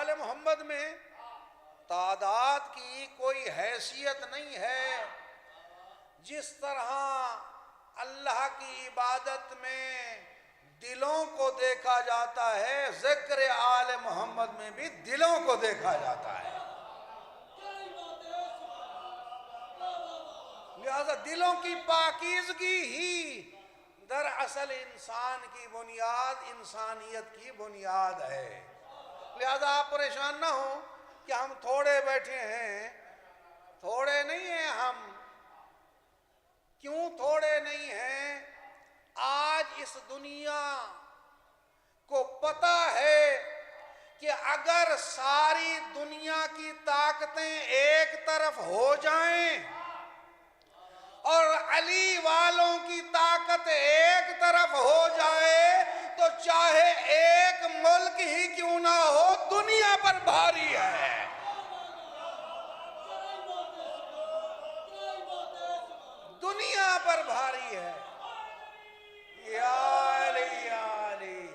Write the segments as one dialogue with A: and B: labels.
A: آل محمد میں تعداد کی کوئی حیثیت نہیں ہے. جس طرح اللہ کی عبادت میں دلوں کو دیکھا جاتا ہے، ذکر آل محمد میں بھی دلوں کو دیکھا جاتا ہے. لہذا دلوں کی پاکیزگی ہی دراصل انسان کی بنیاد، انسانیت کی بنیاد ہے. لہذا آپ پریشان نہ ہوں کہ ہم تھوڑے بیٹھے ہیں. تھوڑے نہیں ہیں ہم. کیوں تھوڑے نہیں ہیں؟ آج اس دنیا کو پتہ ہے کہ اگر ساری دنیا کی طاقتیں ایک طرف ہو جائیں اور علی والوں کی طاقت ایک طرف ہو جائے تو چاہے ایک ملک ہی کیوں نہ ہو، دنیا پر بھاری ہے. دنیا پر بھاری ہے. یا علی یا علی.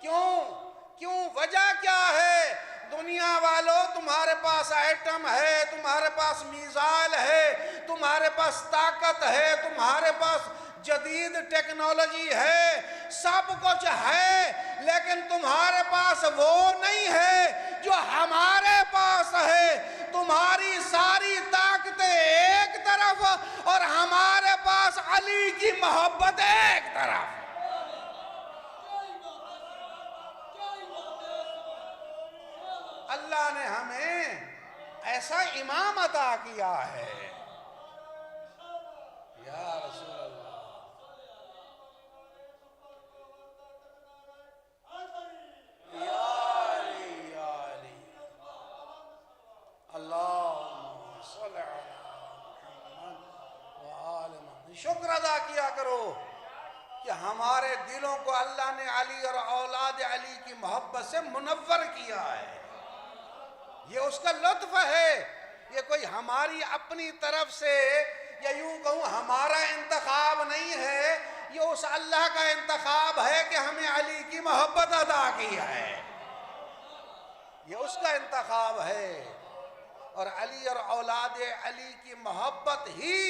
A: کیوں وجہ کیا ہے؟ دنیا والوں، تمہارے پاس ایٹم ہے، تمہارے پاس میزائل ہے، تمہارے پاس طاقت ہے، تمہارے پاس جدید ٹیکنالوجی ہے، سب کچھ ہے، لیکن تمہارے پاس وہ نہیں ہے جو ہمارے پاس ہے. تمہاری ساری طاقتیں ایک طرف اور ہمارے پاس علی کی محبت ایک طرف. اللہ نے ہمیں ایسا امام عطا کیا ہے. یا رسول اللہ. یا علی یا علی. اللہم صلی علی محمد وآل محمد. شکر ادا کیا کرو کہ ہمارے دلوں کو اللہ نے علی اور اولاد علی کی محبت سے منور کیا ہے. یہ اس کا لطف ہے. یہ کوئی ہماری اپنی طرف سے یا یوں کہوں ہمارا انتخاب نہیں ہے. یہ اس اللہ کا انتخاب ہے کہ ہمیں علی کی محبت عطا کی ہے. یہ اس کا انتخاب ہے. اور علی اور اولاد علی کی محبت ہی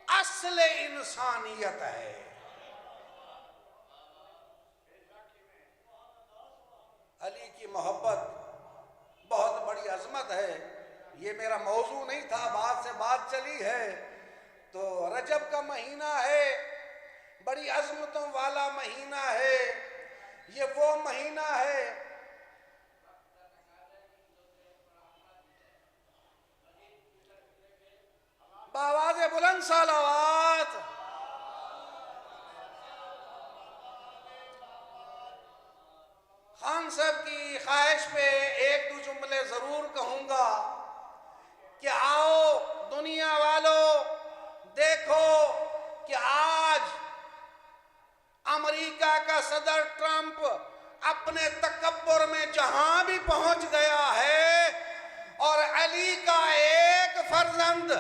A: اصل انسانیت ہے. علی کی محبت بہت بڑی عظمت ہے. یہ میرا موضوع نہیں تھا، بات سے بات چلی ہے. تو رجب کا مہینہ ہے، بڑی عظمتوں والا مہینہ ہے. یہ وہ مہینہ ہے بآواز بلند صلوات. خان صاحب کی خواہش پہ ایک دو جملے ضرور کہوں گا کہ آؤ دنیا والو، دیکھو کہ آج امریکہ کا صدر ٹرمپ اپنے تکبر میں جہاں بھی پہنچ گیا ہے اور علی کا ایک فرزند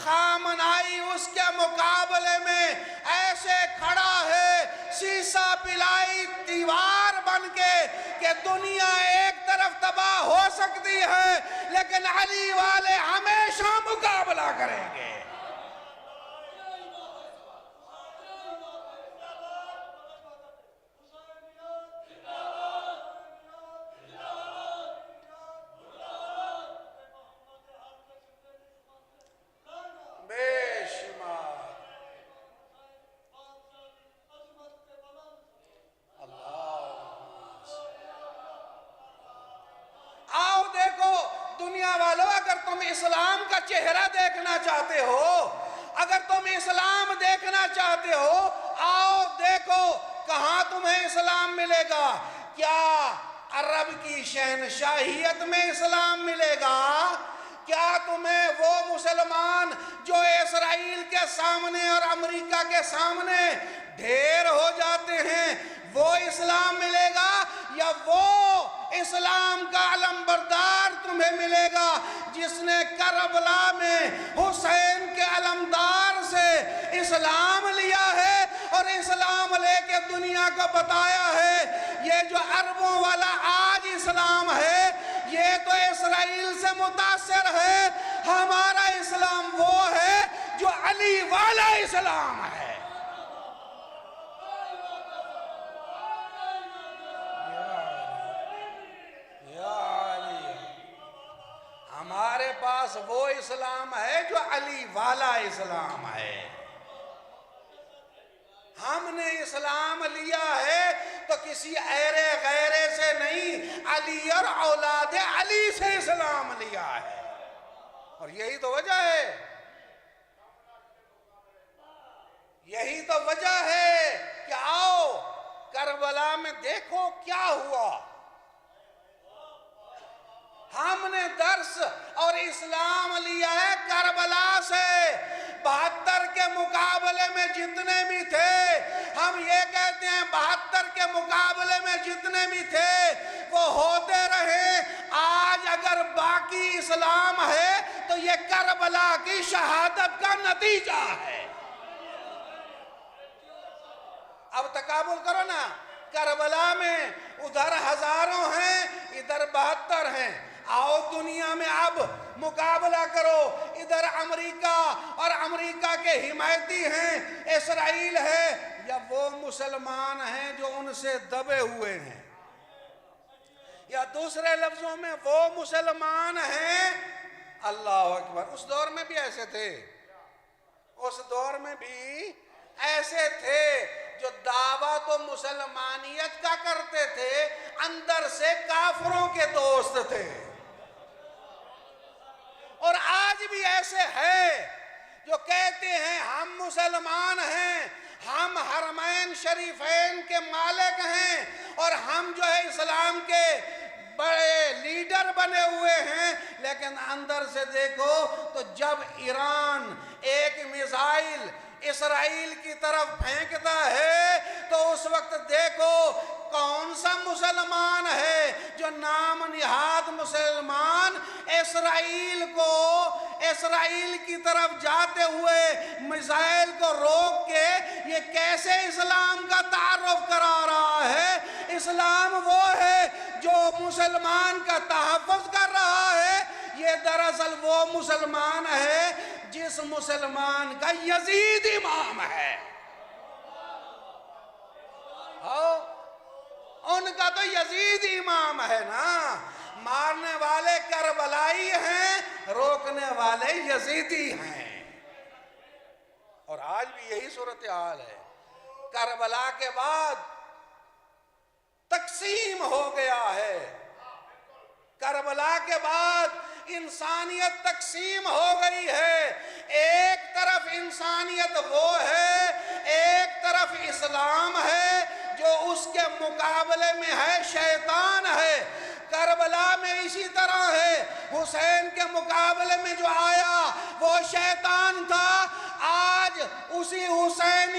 A: خامنائی اس کے مقابلے میں ایسے کھڑا ہے سیسا پلائی دیوار بن کے کہ دنیا ایک طرف تباہ ہو سکتی ہے لیکن علی والے ہمیشہ مقابلہ کریں گے. اسلام کا چہرہ دیکھنا چاہتے ہو، اگر تم اسلام دیکھنا چاہتے ہو، آؤ دیکھو کہاں تمہیں اسلام ملے گا. کیا عرب کی شہنشاہیت میں اسلام ملے گا؟ کیا تمہیں وہ مسلمان جو اسرائیل کے سامنے اور امریکہ کے سامنے ڈھیر ہو جاتے ہیں وہ اسلام ملے گا، یا وہ اسلام کا علمبردار تمہیں ملے گا جس نے کربلا میں حسین کے علمدار سے اسلام لیا ہے اور اسلام لے کے دنیا کو بتایا ہے یہ جو عربوں والا آج اسلام ہے اسرائیل سے متاثر ہے، ہمارا اسلام وہ ہے جو علی والا اسلام ہے۔ ہمارے پاس وہ اسلام ہے جو علی والا اسلام ہے۔ ہم نے اسلام لیا ہے تو کسی ایرے غیرے سے نہیں، علی اور اولاد علی سے اسلام لیا ہے، اور یہی تو وجہ ہے، یہی تو وجہ ہے کہ آؤ کربلا میں دیکھو کیا ہوا۔ ہم نے درس اور اسلام لیا ہے کربلا سے۔ 72 کے مقابلے میں جتنے بھی تھے، ہم یہ کہتے ہیں 72 کے مقابلے میں جتنے بھی تھے وہ ہوتے رہے۔ آج اگر باقی اسلام ہے تو یہ کربلا کی شہادت کا نتیجہ ہے۔ اب تقابل کرو نا، کربلا میں ادھر ہزاروں ہیں، ادھر 72 ہیں۔ آؤ دنیا میں اب مقابلہ کرو، ادھر امریکہ اور امریکہ کے حمایتی ہیں اسرائیل ہے، یا وہ مسلمان ہیں جو ان سے دبے ہوئے ہیں، یا دوسرے لفظوں میں وہ مسلمان ہیں۔ اللہ اکبر۔ اس دور میں بھی ایسے تھے، اس دور میں بھی ایسے تھے جو دعویٰ تو مسلمانیت کا کرتے تھے، اندر سے کافروں کے دوست تھے۔ اور آج بھی ایسے ہیں جو کہتے ہیں ہم مسلمان ہیں، ہم حرمین شریفین کے مالک ہیں، اور ہم جو ہے اسلام کے بڑے لیڈر بنے ہوئے ہیں، لیکن اندر سے دیکھو تو جب ایران ایک میزائل اسرائیل کی طرف پھینکتا ہے تو اس وقت دیکھو کون سا مسلمان ہے جو نام نہاد مسلمان اسرائیل کی طرف جاتے ہوئے میزائل کو روک کے یہ کیسے اسلام کا تعارف کرا رہا ہے۔ اسلام وہ ہے جو مسلمان کا تحفظ کر رہا ہے۔ یہ دراصل وہ مسلمان ہے جس مسلمان کا یزید امام ہے۔ ان کا تو یزید امام ہے نا۔ مارنے والے کربلائی ہیں، روکنے والے یزیدی ہیں۔ اور آج بھی یہی صورتحال ہے۔ کربلا کے بعد تقسیم ہو گیا ہے، کربلا کے بعد انسانیت تقسیم ہو گئی ہے۔ ایک طرف انسانیت وہ ہے، ایک طرف اسلام ہے، جو اس کے مقابلے میں ہے شیطان ہے۔ کربلا میں اسی طرح ہے، حسین کے مقابلے میں جو آیا وہ شیطان تھا۔ آج اس حسین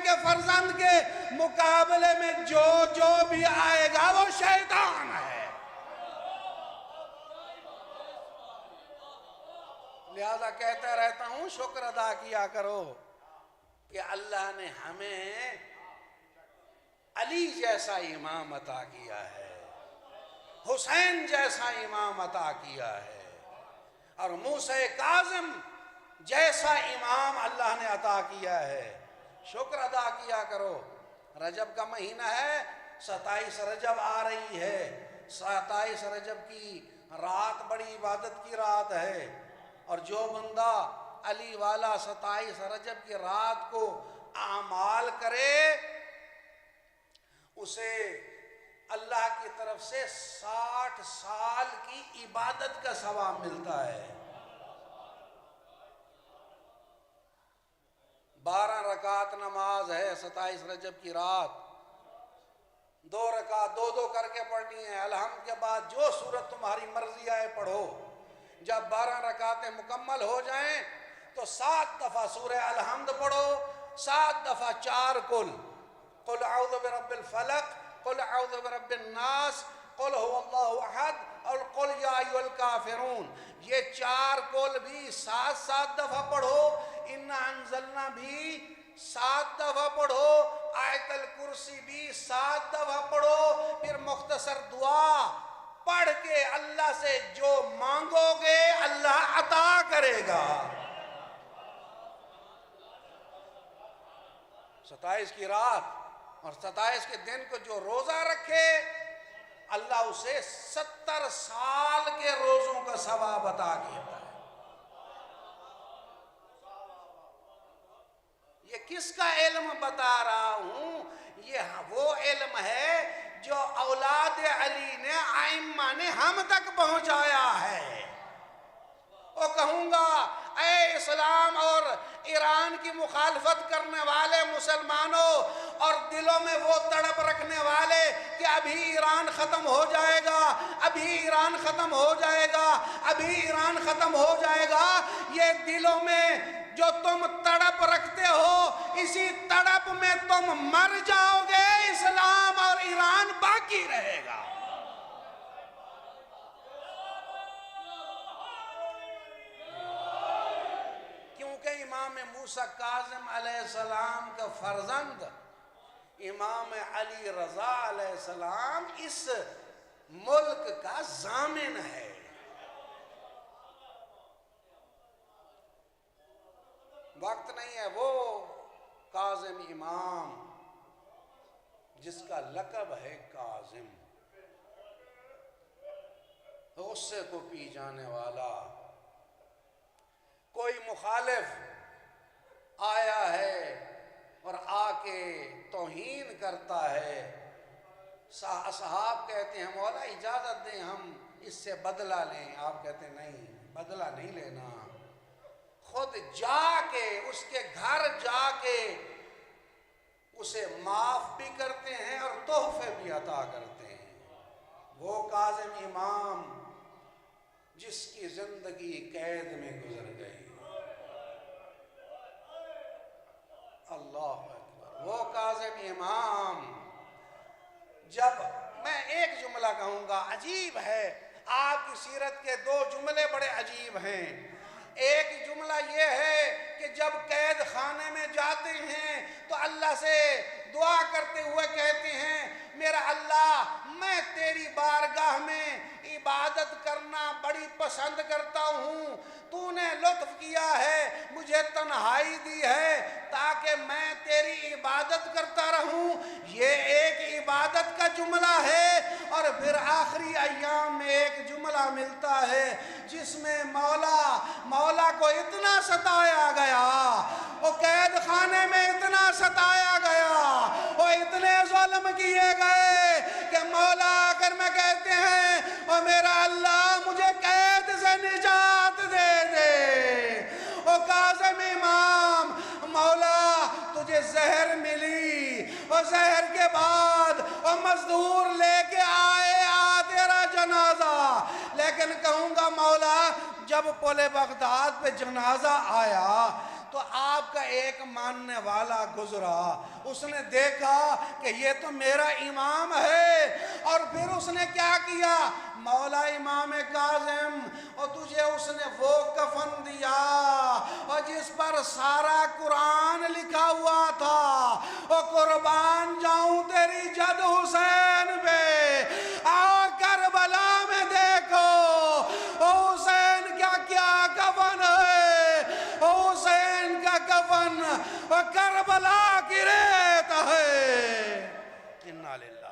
A: کے فرزند کے مقابلے میں جو بھی آئے گا وہ شیطان ہے۔ لہذا کہتا رہتا ہوں شکر ادا کیا کرو کہ اللہ نے ہمیں علی جیسا امام عطا کیا ہے، حسین جیسا امام عطا کیا ہے، اور موسیٰ کاظم جیسا امام اللہ نے عطا کیا ہے۔ شکر ادا کیا کرو۔ رجب کا مہینہ ہے، 27 رجب آ رہی ہے۔ 27 رجب کی رات بڑی عبادت کی رات ہے، اور جو بندہ علی والا 27 رجب کی رات کو اعمال کرے اسے اللہ کی طرف سے 60 سال کی عبادت کا ثواب ملتا ہے۔ 12 رکعت نماز ہے 27 رجب کی رات، 2 رکعت 2 کر کے پڑھنی ہے۔ الحمد کے بعد جو سورت تمہاری مرضی آئے پڑھو۔ جب 12 رکعتیں مکمل ہو جائیں تو 7 دفعہ سورہ الحمد پڑھو، 7 دفعہ 4 کل، قل اعوذ برب الفلق، قل اعوذ برب الناس، قل هو اللہ احد، اور قل یا ایھا الکافرون۔ یہ 4 کل بھی 7 دفعہ پڑھو، انا انزلنا بھی 7 دفعہ پڑھو، آیت الکرسی بھی 7 دفعہ پڑھو، پھر مختصر دعا پڑھ کے اللہ اللہ سے جو مانگو گے اللہ عطا کرے گا۔ 27 کی رات اور 27 کے دن کو جو روزہ رکھے اللہ اسے 70 سال کے روزوں کا ثواب عطا کیتا ہے۔ یہ کس کا علم بتا رہا ہوں؟ یہ وہ علم ہے جو اولاد علی نے ائمہ نے ہم تک پہنچایا ہے۔ وہ کہوں گا اے اسلام اور ایران کی مخالفت کرنے والے مسلمانوں اور دلوں میں وہ تڑپ رکھنے والے کہ ابھی ایران ختم ہو جائے گا، ابھی ایران ختم ہو جائے گا، ابھی ایران ختم ہو جائے گا، یہ دلوں میں جو تم تڑپ رکھتے ہو اسی تڑپ میں تم مر جاؤ گے، اسلام اور ایران باقی رہے گا۔ کیونکہ امام موسیٰ کاظم علیہ السلام کا فرزند امام علی رضا علیہ السلام اس ملک کا ضامن ہے۔ وقت نہیں ہے، وہ کاظم امام جس کا لقب ہے کاظم، غصے کو پی جانے والا، کوئی مخالف آیا ہے اور آ کے توہین کرتا ہے، اصحاب کہتے ہیں مولا اجازت دیں ہم اس سے بدلہ لیں، آپ کہتے ہیں نہیں بدلہ نہیں لینا، خود جا کے اس کے گھر جا کے اسے معاف بھی کرتے ہیں اور تحفے بھی عطا کرتے ہیں۔ وہ کاظم امام جس کی زندگی قید میں گزر گئی، اللہ اکبر، وہ کاظم امام جب میں ایک جملہ کہوں گا، عجیب ہے آپ کی سیرت کے 2 جملے بڑے عجیب ہیں۔ ایک جملہ یہ ہے کہ جب قید خانے میں جاتے ہیں تو اللہ سے دعا کرتے ہوئے کہتے ہیں میرا اللہ میں تیری بارگاہ میں عبادت کرنا بڑی پسند کرتا ہوں، تو نے لطف کیا ہے مجھے تنہائی دی ہے تاکہ میں تیری عبادت کرتا رہوں، یہ ایک عبادت کا جملہ ہے۔ اور پھر آخری ایام میں ایک جملہ ملتا ہے جس میں مولا کو اتنا ستایا گیا، وہ قید خانے میں اتنا ستایا گیا، وہ اتنے ظلم کیے گئے کہ مولا اگر میں کہتے ہیں اور میرا اللہ مجھے قید سے نجات دے دے، وہ کاظم امام مولا تجھے زہر ملی، اور زہر کے بعد وہ مزدور لے کے آئے تیرا جنازہ، لیکن کہوں گا مولا جب پل بغداد پہ جنازہ آیا تو آپ کا ایک ماننے والا گزرا، اس نے دیکھا کہ یہ تو میرا امام ہے، اور پھر اس نے کیا کیا مولا امام کاظم، اور تجھے اس نے وہ کفن دیا اور جس پر سارا قرآن لکھا ہوا تھا، اور قربان جاؤں تیری جد حسین پہ، آؤ کربلا میں دیکھو حسین کا کیا کفن ہے، حسین کا کفن کربلا کی ریت ہے۔ انا للہ